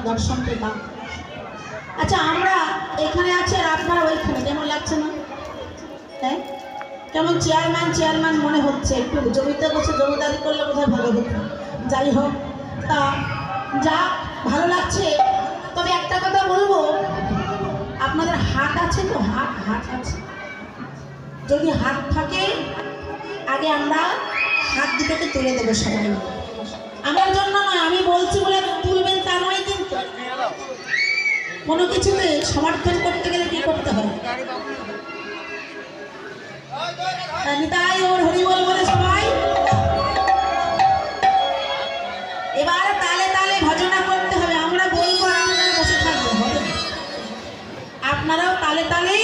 দর্শন পেতাম। আচ্ছা, আমরা এখানে আছি আর আপনারা ওইখানে, কেমন লাগছে না? হ্যাঁ, কেমন চেয়ারম্যান চেয়ারম্যান মনে হচ্ছে। একটু জমিতে বসে জমিদারি করলে বোধহয় ভালো হতো। যাই হোক, তা যা ভালো লাগছে। তবে একটা কথা বলবো, আপনাদের হাত আছে তো? হাত আছে? যদি হাত থাকে আগে আমরা হাত দুটোকে তুলে দেবো সবাই। আমার জন্য নয়, আমি বলছি বলে তুলবেন তা নয়, কিন্তু কোনো কিছুতে সমর্থন করতে গেলে কি করতে হয়? নিতাই ওর হরি বল বলে সবাই এবার তালে তালে ভজনা করতে হবে। আমরা বলবো আর আপনারা বসে থাকবো, হবে? আপনারাও তালে তালে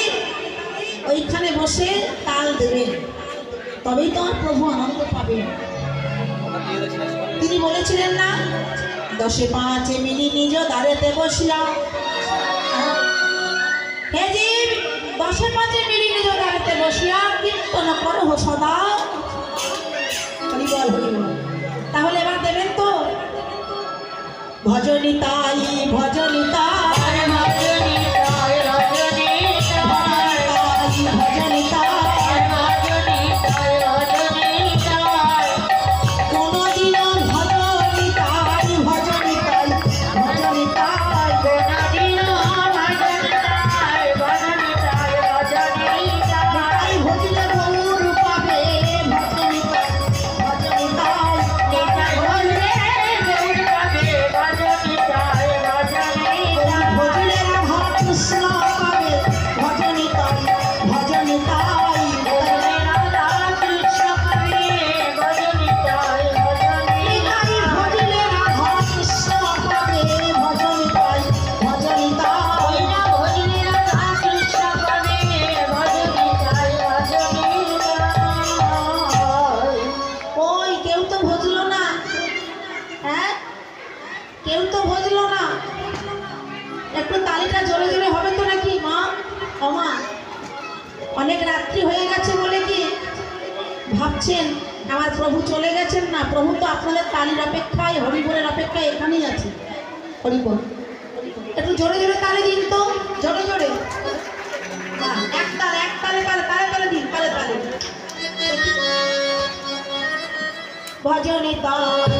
ওইখানে বসে তাল দেবেন, তবেই তো আমার প্রভু আনন্দ পাবেন। তিনি বলেছিলেন না, 10-5 মিলি নিজ দ্বারেতে বসিয়া। হে জীব, 10-5 মিলি নিজ দ্বারেতে বসিয়া কীর্তন করো সদা। হরি বল হরি বল। তাহলে এবার দেবেন তো? ভজনিতাই ভজনিতাই ভজনিতাই ভজনিতাই অনেক রাত্রি হয়ে গেছে বলে কি ভাবছেন আমার প্রভু চলে গেছেন? না, প্রভু তো আপনাদের তালির অপেক্ষায়, হরিবোলের অপেক্ষায় এখানেই আছে। হরিবোল, একটু জোরে জোরে তালি দিন তো, জোরে জোরে। এক তালে এক তালে তালে তালে তালে দিন, তালে তালে। ভজনিতাই